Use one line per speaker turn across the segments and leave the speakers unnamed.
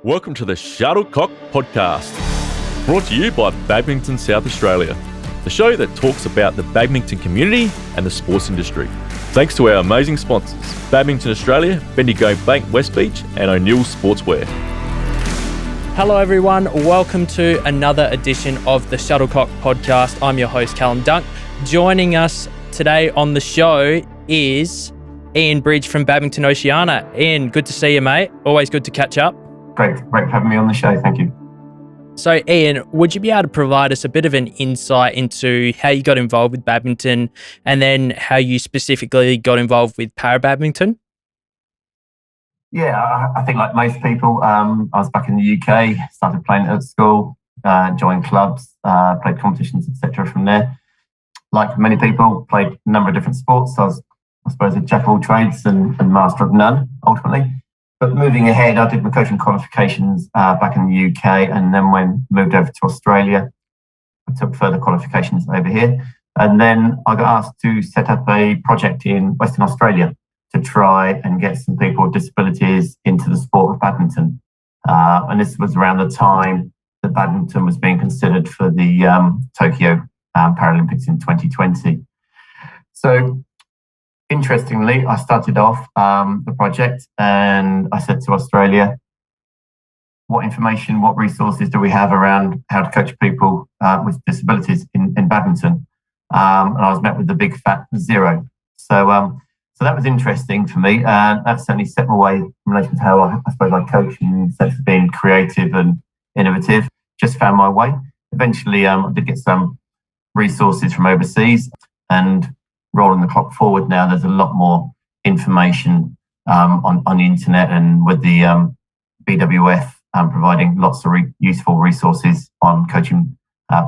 Welcome to the Shuttlecock podcast, brought to you by Badminton South Australia, the show that talks about the badminton community and the sports industry. Thanks to our amazing sponsors, Badminton Australia, Bendigo Bank West Beach and O'Neill Sportswear.
Hello everyone, welcome to another edition of the Shuttlecock podcast. I'm your host Callum Dunk. Joining us today on the show is Ian Bridge from Badminton Oceania. Ian, good to see you, mate. Always good to catch up.
Great for having me on the show. Thank you.
So, Ian, would you be able to provide us a bit of an insight into how you got involved with badminton and then how you specifically got involved with Para-Badminton?
Yeah, I think like most people, I was back in the UK, started playing at school, joined clubs, played competitions, etc. from there. Like many people, played a number of different sports. So I was, I suppose, a jack of all trades and master of none, ultimately. But moving ahead, I did my coaching qualifications back in the UK, and then when moved over to Australia, I took further qualifications over here. And then I got asked to set up a project in Western Australia to try and get some people with disabilities into the sport of badminton. And this was around the time that badminton was being considered for the Tokyo Paralympics in 2020. So, interestingly, I started off the project and I said to Australia, what information, what resources do we have around how to coach people with disabilities in badminton? And I was met with the big fat zero. So that was interesting for me. And that certainly set my way in relation to how I suppose I coach in the sense of being creative and innovative. Just found my way. Eventually, I did get some resources from overseas, and rolling the clock forward now, there's a lot more information on the internet, and with the BWF providing lots of useful resources on coaching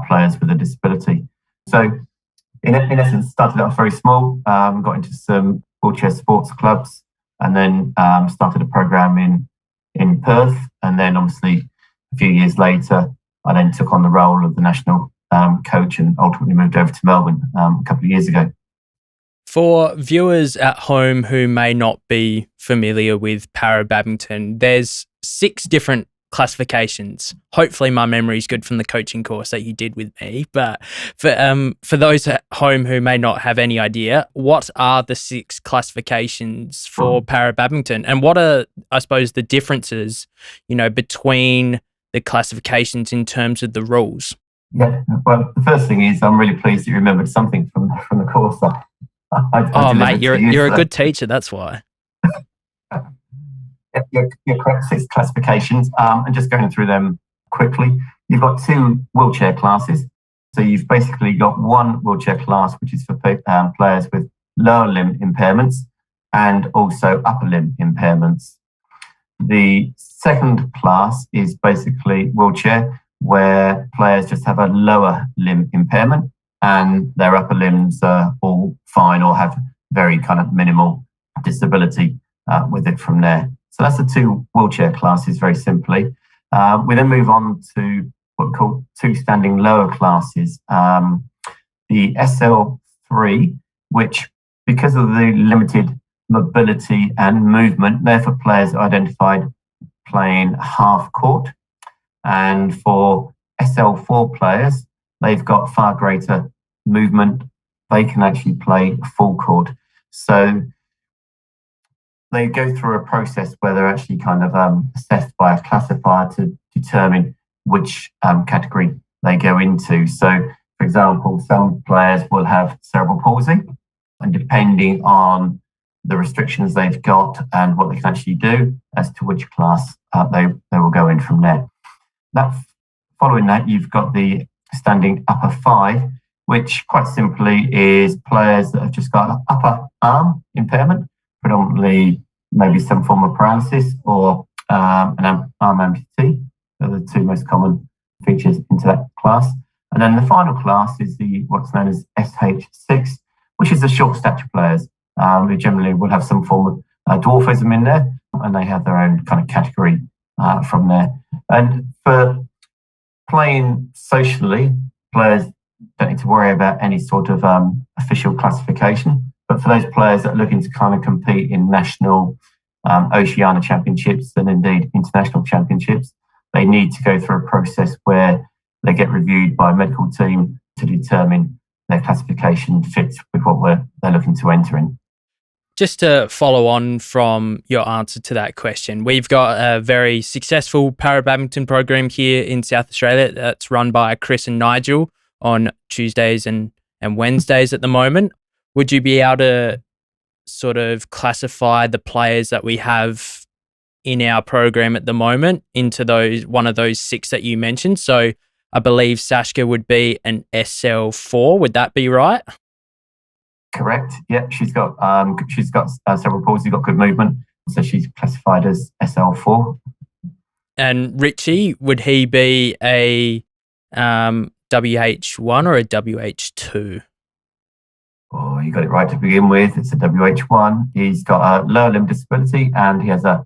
players with a disability. So in essence, started off very small, got into some wheelchair sports clubs, and then started a program in Perth. And then obviously a few years later, I then took on the role of the national coach and ultimately moved over to Melbourne a couple of years ago.
For viewers at home who may not be familiar with Para-Badminton, there's 6 different classifications. Hopefully my memory is good from the coaching course that you did with me. But for those at home who may not have any idea, what are the 6 classifications for Para-Badminton? And what are, I suppose, the differences, between the classifications in terms of the rules?
Yeah, well, the first thing is I'm really pleased you remembered something from the course.
Mate, you're a good teacher, that's why.
You're correct, 6 classifications. And just going through them quickly, you've got 2 wheelchair classes. So you've basically got one wheelchair class, which is for players with lower limb impairments and also upper limb impairments. The second class is basically wheelchair, where players just have a lower limb impairment and their upper limbs are all fine or have very kind of minimal disability with it from there. So that's the 2 wheelchair classes, very simply. We then move on to what we call 2 standing lower classes. The SL3, which because of the limited mobility and movement, they're for players identified playing half court. And for SL4 players, they've got far greater movement. They can actually play full court. So they go through a process where they're actually kind of assessed by a classifier to determine which category they go into. So, for example, some players will have cerebral palsy, and depending on the restrictions they've got and what they can actually do as to which class they will go in from there. Following that, you've got the standing upper 5, which quite simply is players that have just got an upper arm impairment, predominantly maybe some form of paralysis or an arm amputee. They're the 2 most common features into that class. And then the final class is what's known as SH6, which is the short stature players who generally will have some form of dwarfism in there, and they have their own kind of category from there. And for playing socially, players don't need to worry about any sort of official classification. But for those players that are looking to kind of compete in national Oceania championships and indeed international championships, they need to go through a process where they get reviewed by a medical team to determine their classification fits with what they're looking to enter in.
Just to follow on from your answer to that question, we've got a very successful para-badminton program here in South Australia that's run by Chris and Nigel on Tuesdays and Wednesdays at the moment. Would you be able to sort of classify the players that we have in our program at the moment into one of those 6 that you mentioned? So I believe Sashka would be an SL4. Would that be right?
Correct. Yeah, she's got cerebral palsy, got good movement, so she's classified as SL4.
And Richie, would he be a WH1 or a WH2?
Oh, you got it right to begin with. It's a WH1. He's got a lower limb disability and he has a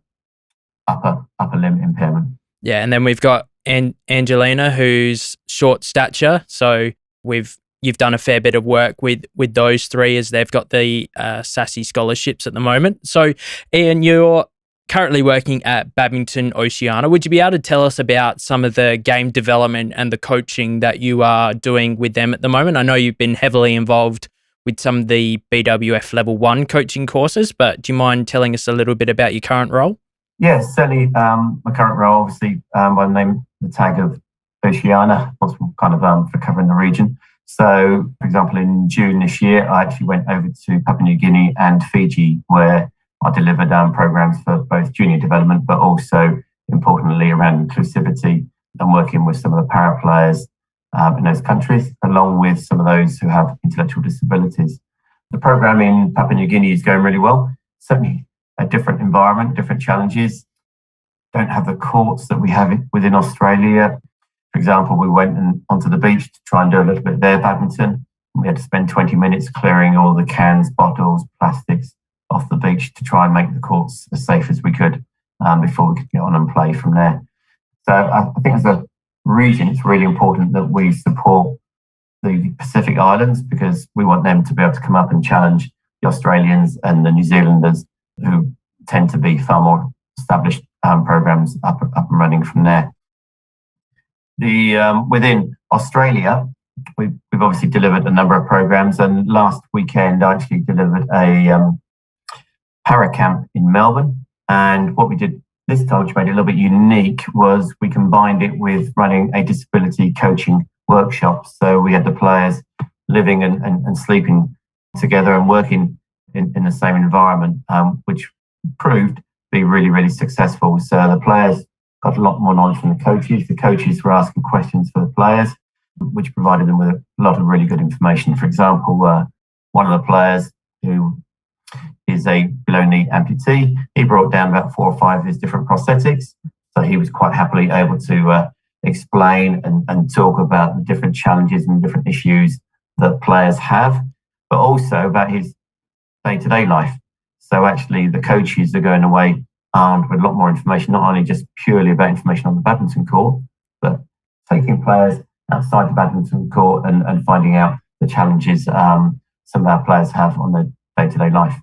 upper limb impairment.
Yeah, and then we've got Angelina, who's short stature. So you've done a fair bit of work with those 3 as they've got the SASI scholarships at the moment. So, Ian, you're currently working at Badminton Oceania. Would you be able to tell us about some of the game development and the coaching that you are doing with them at the moment? I know you've been heavily involved with some of the BWF Level 1 coaching courses, but do you mind telling us a little bit about your current role?
Yes, certainly. My current role, obviously, by the tag of Oceania, responsible kind of for covering the region. So, for example, in June this year, I actually went over to Papua New Guinea and Fiji, where I delivered programs for both junior development, but also, importantly, around inclusivity and working with some of the para players in those countries, along with some of those who have intellectual disabilities. The program in Papua New Guinea is going really well. Certainly a different environment, different challenges. Don't have the courts that we have within Australia. For example, we went onto the beach to try and do a little bit of their badminton. We had to spend 20 minutes clearing all the cans, bottles, plastics off the beach to try and make the courts as safe as we could before we could get on and play from there. So I think as a region, it's really important that we support the Pacific Islands because we want them to be able to come up and challenge the Australians and the New Zealanders who tend to be far more established programs up and running from there. Within Australia, we've obviously delivered a number of programs, and last weekend I actually delivered a para camp in Melbourne. And what we did this time, which made it a little bit unique, was we combined it with running a disability coaching workshop. So we had the players living and sleeping together and working in the same environment, which proved to be really, really successful. So the players got a lot more knowledge from the coaches. The coaches were asking questions for the players, which provided them with a lot of really good information. For example, one of the players who is a below-knee amputee, he brought down about 4 or 5 of his different prosthetics. So he was quite happily able to explain and talk about the different challenges and different issues that players have, but also about his day-to-day life. So actually the coaches are going away armed with a lot more information, not only just purely about information on the badminton court, but taking players outside the badminton court and finding out the challenges some of our players have on their day-to-day life.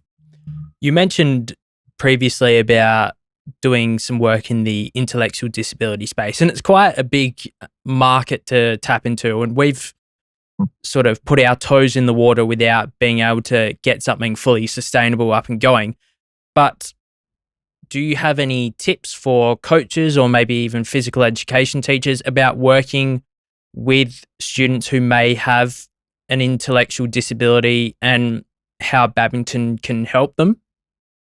You mentioned previously about doing some work in the intellectual disability space, and it's quite a big market to tap into, and we've sort of put our toes in the water without being able to get something fully sustainable up and going. But do you have any tips for coaches or maybe even physical education teachers about working with students who may have an intellectual disability and how badminton can help them?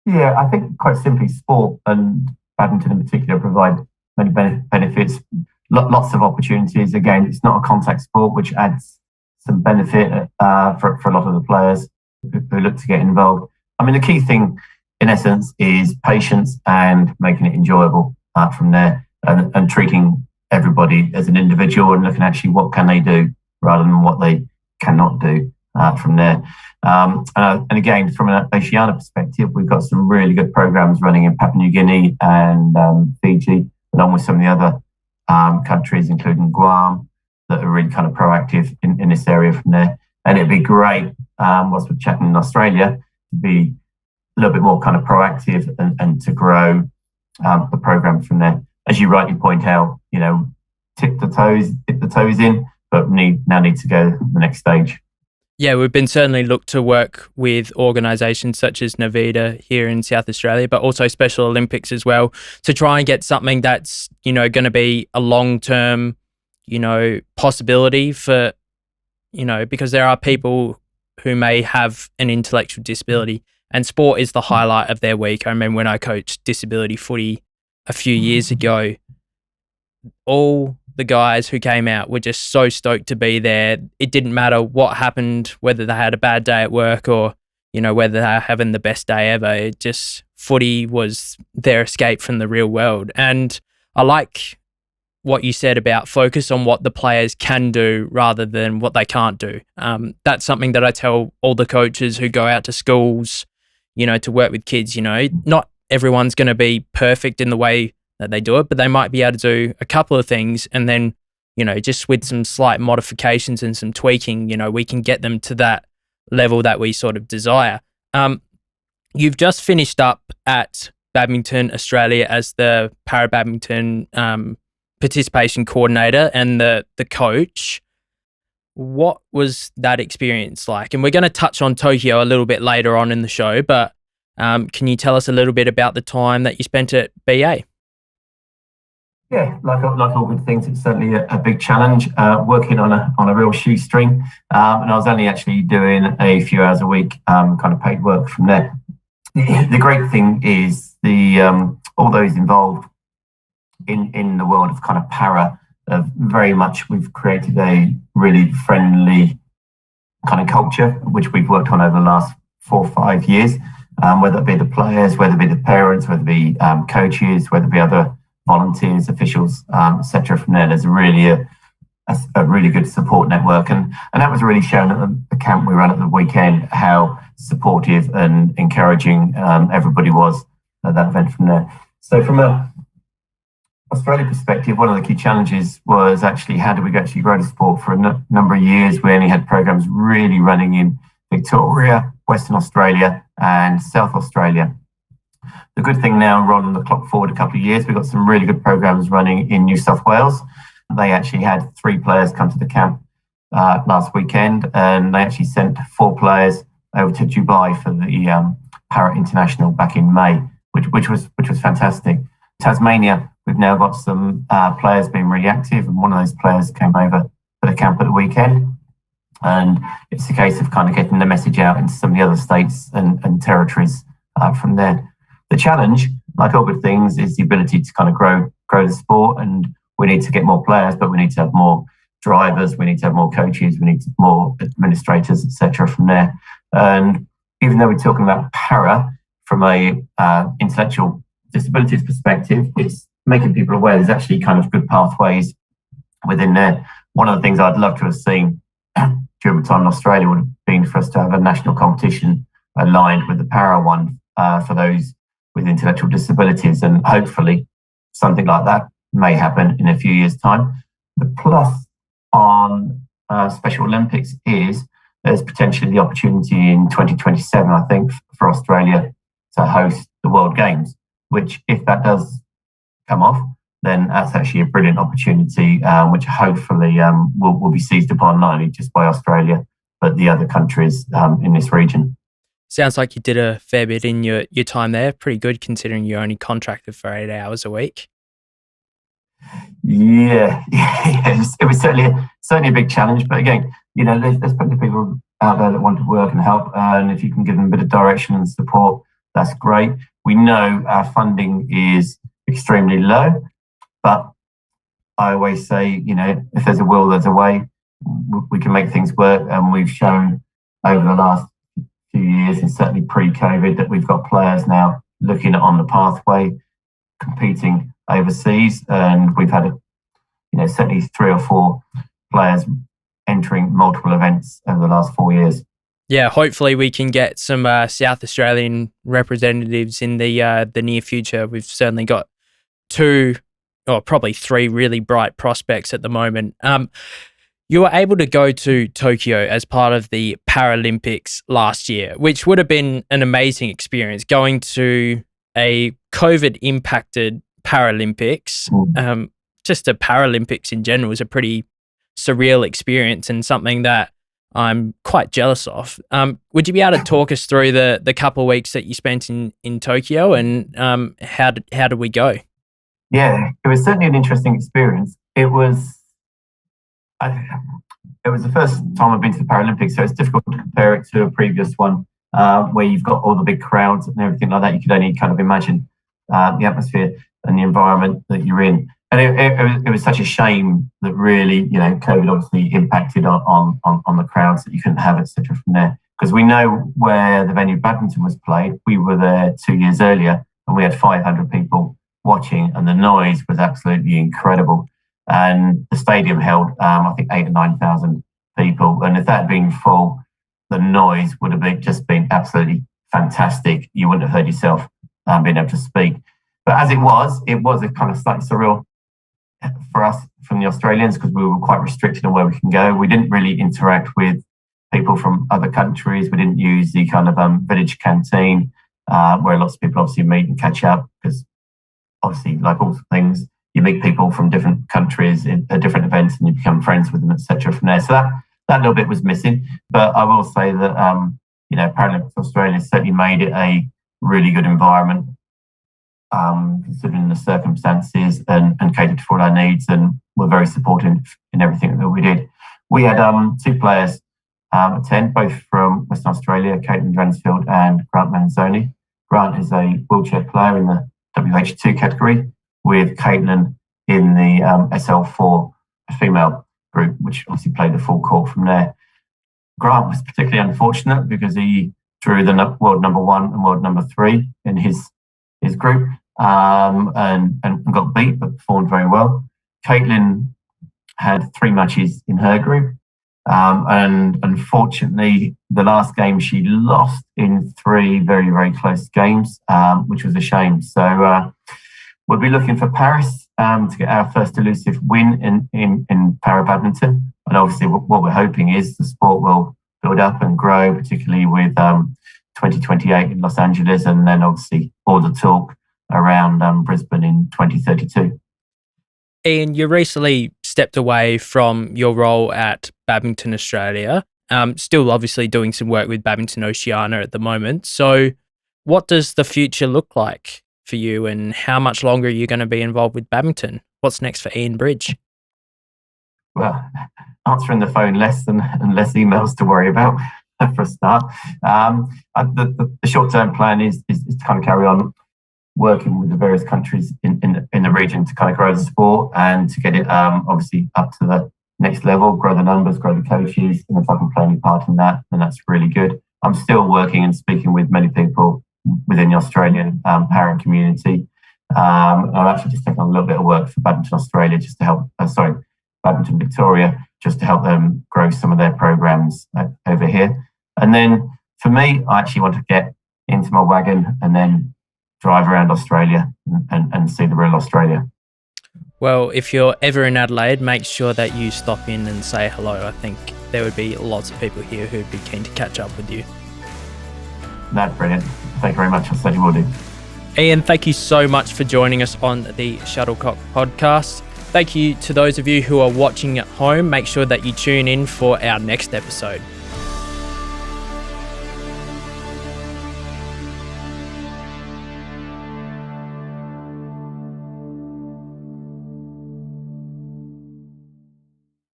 Yeah, I think quite simply sport and badminton in particular provide many benefits, lots of opportunities. Again, it's not a contact sport, which adds some benefit for a lot of the players who look to get involved. I mean, the key thing in essence is patience and making it enjoyable from there and treating everybody as an individual and looking actually what can they do rather than what they cannot do from there. And again, from an Oceania perspective, we've got some really good programs running in Papua New Guinea and Fiji, along with some of the other countries, including Guam, that are really kind of proactive in this area from there. And it'd be great, whilst we're chatting in Australia, to be little bit more kind of proactive and to grow the program from there. As you rightly point out, dip the toes in, but need to go the next stage.
Yeah, we've been certainly looked to work with organisations such as Navita here in South Australia, but also Special Olympics as well, to try and get something that's, going to be a long-term, possibility for, because there are people who may have an intellectual disability, and sport is the highlight of their week. I remember when I coached disability footy a few years ago, all the guys who came out were just so stoked to be there. It didn't matter what happened, whether they had a bad day at work or, whether they're having the best day ever. Footy was their escape from the real world. And I like what you said about focus on what the players can do rather than what they can't do. That's something that I tell all the coaches who go out to schools, to work with kids. Not everyone's going to be perfect in the way that they do it, but they might be able to do a couple of things, and then, just with some slight modifications and some tweaking, we can get them to that level that we sort of desire. You've just finished up at Badminton Australia as the Para-Badminton participation coordinator and the coach. What was that experience like? And we're going to touch on Tokyo a little bit later on in the show, but can you tell us a little bit about the time that you spent at BA?
Yeah, like all good things, it's certainly a big challenge, working on a real shoestring. And I was only actually doing a few hours a week, kind of paid work from there. The great thing is all those involved in the world of kind of para, very much we've created a really friendly kind of culture, which we've worked on over the last 4 or 5 years, whether it be the players, whether it be the parents, whether it be coaches, whether it be other volunteers, officials, etc. From there's really a really good support network, and that was really shown at the camp we ran at the weekend, how supportive and encouraging everybody was at that event from there. So from a Australia perspective, one of the key challenges was actually how do we actually grow the sport. For a number of years, we only had programs really running in Victoria, Western Australia and South Australia. The good thing now, rolling the clock forward a couple of years, we've got some really good programs running in New South Wales. They actually had 3 players come to the camp last weekend, and they actually sent 4 players over to Dubai for the Para International back in May, which was fantastic. Tasmania, we've now got some players being really active, and one of those players came over for the camp at the weekend. And it's a case of kind of getting the message out into some of the other states and territories from there. The challenge, like all good things, is the ability to kind of grow the sport, and we need to get more players, but we need to have more drivers, we need to have more coaches, we need more administrators, etc. from there. And even though we're talking about para from a intellectual disabilities perspective, it's making people aware there's actually kind of good pathways within there. One of the things I'd love to have seen during my time in Australia would have been for us to have a national competition aligned with the para one for those with intellectual disabilities, and hopefully something like that may happen in a few years' time. The plus on Special Olympics is there's potentially the opportunity in 2027, I think, for Australia to host the World Games, which if that does come off, then that's actually a brilliant opportunity, which hopefully will be seized upon not only just by Australia, but the other countries in this region.
Sounds like you did a fair bit in your time there. Pretty good considering you're only contracted for 8 hours a week.
Yeah. It was certainly a big challenge. But again, there's plenty of people out there that want to work and help. And if you can give them a bit of direction and support, that's great. We know our funding is extremely low, but I always say, if there's a will, there's a way. We can make things work. And we've shown over the last few years, and certainly pre-COVID, that we've got players now looking on the pathway, competing overseas, and we've had certainly 3 or 4 players entering multiple events over the last 4 years.
Yeah, hopefully we can get some South Australian representatives in the near future. We've certainly got 2 or probably 3 really bright prospects at the moment. You were able to go to Tokyo as part of the Paralympics last year, which would have been an amazing experience going to a COVID-impacted Paralympics. Just a Paralympics in general is a pretty surreal experience and something that I'm quite jealous of. Would you be able to talk us through the couple of weeks that you spent in Tokyo and how did we go?
Yeah, it was certainly an interesting experience. It was the first time I've been to the Paralympics, so it's difficult to compare it to a previous one where you've got all the big crowds and everything like that. You could only kind of imagine the atmosphere and the environment that you're in. And it was such a shame that really, COVID obviously impacted on the crowds that you couldn't have, etc. from there. Because we know where the venue badminton was played. We were there 2 years earlier and we had 500 people watching and the noise was absolutely incredible. And the stadium held, I think, 8,000 or 9,000 people. And if that had been full, the noise would have been absolutely fantastic. You wouldn't have heard yourself being able to speak. But as it was a kind of slightly surreal for us from the Australians because we were quite restricted on where we can go. We didn't really interact with people from other countries. We didn't use the kind of village canteen where lots of people obviously meet and catch up because obviously, like all things, you meet people from different countries at different events and you become friends with them, etc. from there. So that little bit was missing. But I will say that, Paralympics Australia certainly made it a really good environment, considering the circumstances and catered for all our needs and were very supportive in everything that we did. We had two players attend, both from Western Australia, Caitlin Dunk and Grant Manzoni. Grant is a wheelchair player in the WH2 category, with Caitlin in the SL4 female group, which obviously played the full court from there. Grant was particularly unfortunate because he drew the world number 1 and world number 3 in his group and got beat, but performed very well. Caitlin had 3 matches in her group, and unfortunately, the last game she lost in 3 very, very close games, which was a shame. So we'll be looking for Paris to get our first elusive win in Para-Badminton. And obviously what we're hoping is the sport will build up and grow, particularly with 2028 in Los Angeles and then obviously all the talk around Brisbane in 2032.
Ian, you recently stepped away from your role at Badminton Australia, still obviously doing some work with Badminton Oceania at the moment. So what does the future look like for you and how much longer are you going to be involved with badminton? What's next for Ian Bridge?
Well, answering the phone less and less emails to worry about for a start. The short-term plan is to kind of carry on working with the various countries in the region to kind of grow the sport and to get it obviously up to the next level, grow the numbers, grow the coaches, and if I can play any part in that, then that's really good. I'm still working and speaking with many people within the Australian para community. I've actually just taken on a little bit of work for Badminton Australia just to help, Badminton Victoria, just to help them grow some of their programs over here. And then for me, I actually want to get into my wagon and then drive around Australia and see the real Australia.
Well, if you're ever in Adelaide, make sure that you stop in and say hello. I think there would be lots of people here who'd be keen to catch up with you.
That's brilliant. Thank you very much. I certainly will do.
Ian, thank you so much for joining us on the Shuttlecock podcast. Thank you to those of you who are watching at home. Make sure that you tune in for our next episode.